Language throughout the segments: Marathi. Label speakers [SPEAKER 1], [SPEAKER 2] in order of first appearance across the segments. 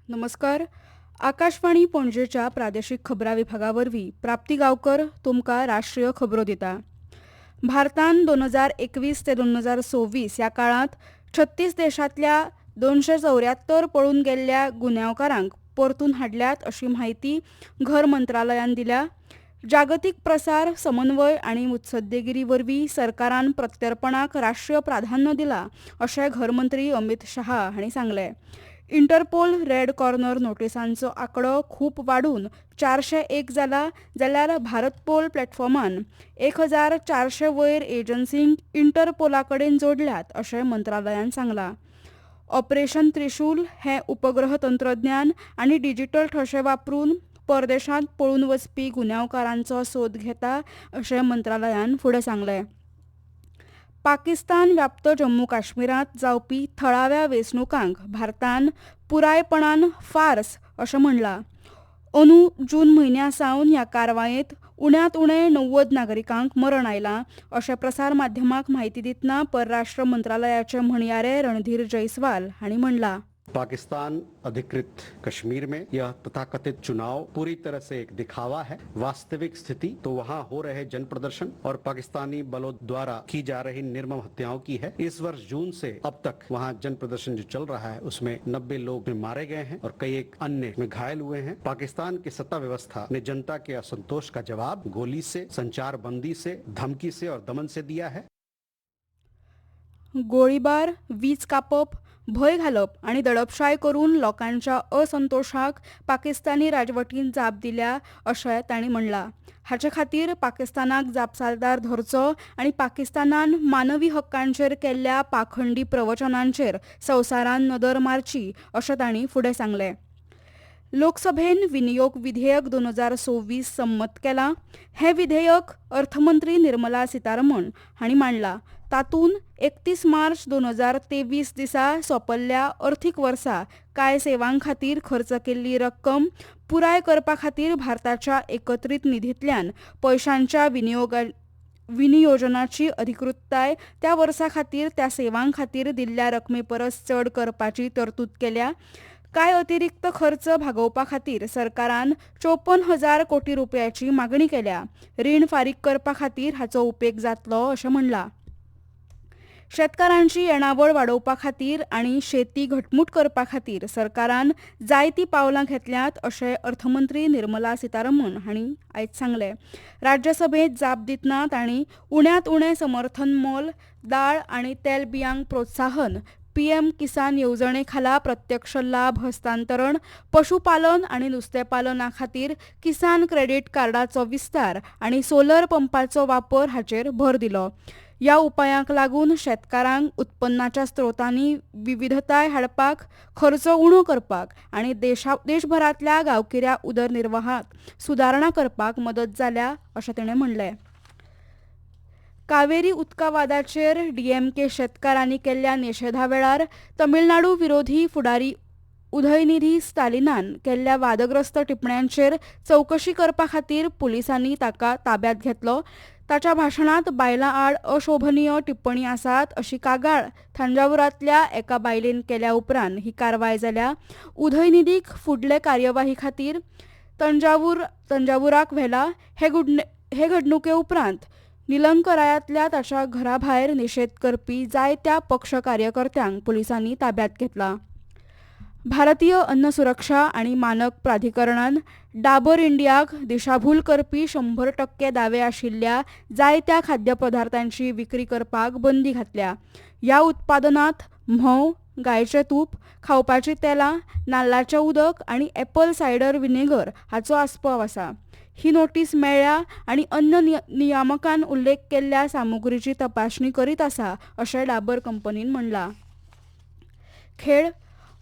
[SPEAKER 1] नमस्कार. आकाशवाणी पणजेच्या प्रादेशीक खबरां विभागावरवीं प्राप्ती गांवकर तुमकां राष्ट्रीय खबरो दिता. भारतान 2021 ते 2026 ह्या काळात 36 देशांतल्या 274 पळून गेल्ल्या गुन्यांवकारांक परतून हाडल्यात अशी माहिती घर मंत्रालयान दिल्या. जागतीक प्रसार, समन्वय आनी मुत्सद्देगिरी वरवीं सरकारान प्रत्यार्पणाक राष्ट्रीय प्राधान्य दिला अशें घर मंत्री अमित शाह हांणी सांगलें. इंटरपोल रेड कॉर्नर नोटिसांचो आंकडो खूब वाडून 401 जाला, जाल्यार भारतपोल प्लॅटफॉर्मान 1400 वयर एजन्सींक इंटरपोलाकडेन जोडल्यात अशें मंत्रालयान सांगलां. ऑपरेशन त्रिशूल हें उपग्रह तंत्रज्ञान आनी डिजिटल ठशे वापरून परदेशांत पळून वचपी गुन्यांवकारांचो सोद घेता अशें मंत्रालयान फुडें सांगलें. पाकिस्तान व्याप्त जम्मू काश्मीरांत जावपी थळाव्या वेंचणुकांक भारतान पुरायपणान फार्स अशें म्हणलां. अंदू जून म्हयन्या सावन ह्या कारवायेंत उण्यांत उणें 90 नागरिकांक मरण आयलां अशें प्रसार माध्यमांक म्हायती दितना परराष्ट्र मंत्रालयाचे म्हणयारे रणधीर जयस्वाल हांणी म्हणलां.
[SPEAKER 2] पाकिस्तान अधिकृत कश्मीर में यह तथाकथित चुनाव पूरी तरह से एक दिखावा है. वास्तविक स्थिति तो वहां हो रहे जन प्रदर्शन और पाकिस्तानी बलों द्वारा की जा रही निर्मम हत्याओं की है. इस वर्ष जून से अब तक वहां जन प्रदर्शन जो चल रहा है उसमें 90 लोग मारे गए हैं और कई एक अन्य में घायल हुए हैं. पाकिस्तान की सत्ता व्यवस्था ने जनता के असंतोष का जवाब गोली से, संचार बंदी से, धमकी से और दमन से दिया है.
[SPEAKER 1] गोळीबार, वीज कापप, भय घालप आनी दडपशाय करून लोकांच्या असंतोषाक पाकिस्तानी राजवटीन जाप दिल्या अशें तांणी म्हणलां. हाचे खातीर पाकिस्तानाक जापसालदार धरचो आनी पाकिस्तानान मानवी हक्कांचेर केल्ल्या पाखंडी प्रवचनांचेर संवसारान नदर मारची अशें तांणी फुडें सांगलें. लोकसभेन विनियोग विधेयक 2026 संमत केलां. हें विधेयक अर्थमंत्री निर्मला सीतारमण हांणी मांडलां. तातूंत 31 मार्च 2023 दिसा सोंपल्ल्या अर्थीक वर्सा कांय सेवां खातीर खर्च केल्ली रक्कम पुराय करपा खातीर भारताच्या एकत्रीत निधींतल्यान पयशांच्या विनियोजनाची अधिकृतताय त्या वर्सा खातीर त्या सेवां खातीर दिल्ल्या रकमे परस चड करपाची तरतूद केल्या. कांय अतिरिक्त खर्च भागोवपा खातीर सरकारान 54,000 कोटी रुपयाची मागणी केल्या. रीण फारीक करपा खातीर हाचो उपेग जातलो अशें म्हणलां. शेतकारांची येणावळ वाडोवपा खातीर आनी शेती घटमूट करपा खातीर सरकारान जायतीं पावलां घेतल्यात अशें अर्थमंत्री निर्मला सीतारमण हांणी आयज सांगलें. राज्यसभेत जाप दितना तांणी उण्यांत उणें समर्थन मोल, दाळ आनी तेलबियांक प्रोत्साहन, पीएम किसान येवजणे खाला प्रत्यक्ष लाभ हस्तांतरण, पशुपालन आनी नुस्तेंपालना खातीर किसान क्रेडीट कार्डाचो विस्तार आनी सोलर पंपाचो वापर हाचेर भर दिलो. ह्या उपायांक लागून शेतकारांक उत्पन्नाच्या स्त्रोतांनी विविधताय हाडपाक, खर्च उणो करपाक आनी देशभरांतल्या गांवगिऱ्या उदरनिर्वाहांत सुदारणा करपाक मदत जाल्या अशें तिणें म्हणलें. कावेरी उदका वादाचेर डीएमके शेतकारांनी केल्ल्या निशेधा वेळार तमिळनाडू विरोधी फुडारी उदयनिधी स्टालिनान केल्ल्या वादग्रस्त टिप्पण्यांचेर चवकशी करपा खातीर पुलिसांनी ताका ताब्यांत घेतलो. ताच्या भाशणांत बायलां आड अशोभनीय टिप्पणी आसात अशी कागाळ थांजावुरांतल्या एका बायलेन केल्या उपरांत ही कारवाय जाल्या. उदयनिधीक फुडले कार्यवाही खातीर तंजावुराक व्हेला. हे घडणुके उपरांत निलंकरायांतल्या ताच्या घरा भायर निशेध करपी जायत्या पक्ष कार्यकर्त्यांक पुलिसांनी ताब्यांत घेतला. भारतीय अन्न सुरक्षा आनी मानक प्राधिकरणान डाबर इंडियाक दिशाभूल करपी 100% दावे आशिल्ल्या जायत्या खाद्यपदार्थांची विक्री करपाक बंदी घातल्या. ह्या उत्पादनांत म्होंव, गायचें तूप, खावपाची तेलां, नाल्लाचें उदक आनी एपल सायडर विनेगर हाचो आस्पाव आसा. ही नोटीस मेळ्ळ्या आनी अन्न नियामकान उल्लेख केल्ल्या सामुग्रीची तपासणी करीत आसा अशें डाबर कंपनीन म्हणलां. खेळ.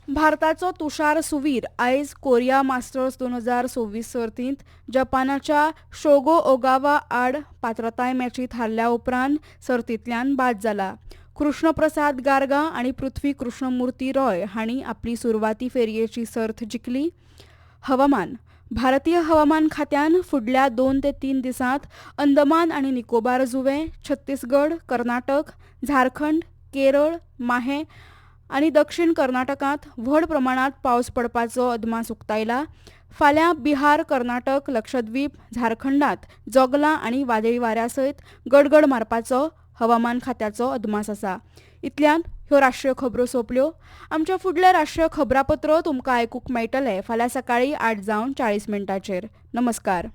[SPEAKER 1] भारताचो तुषार सुवीर आयज कोरिया मास्टर्स 2026 सर्तींत जपानाच्या शोगो ओगावा आड पात्रताय मॅचींत हारल्या उपरांत सर्तींतल्यान बाद जाला. कृष्णप्रसाद गार्गा आनी पृथ्वी कृष्णमुर्ती रॉय हांणी आपली सुरवाती फेरयेची सर्त जिखली. हवामान. भारतीय हवामान खात्यान फुडल्या 2 ते 3 दिसांत अंदमान आनी निकोबार जुंवे, छत्तीसगड, कर्नाटक, झारखंड, केरळ, माहे आनी दक्षिण कर्नाटकांत व्हड प्रमाणात पावस पडपाचो अदमास उक्तायला. फाल्यां बिहार, कर्नाटक, लक्षद्वीप, झारखंडात जोगलां आनी वादळी वाऱ्या सयत गडगड मारपाचो हवामान खात्याचो अदमास आसा. इतल्यान ह्यो राष्ट्रीय खबरो सोंपल्यो. आमच्या फुडले राष्ट्रीय खबरापत्र तुमकां आयकूंक मेळटले फाल्यां सकाळीं 8:40 नमस्कार.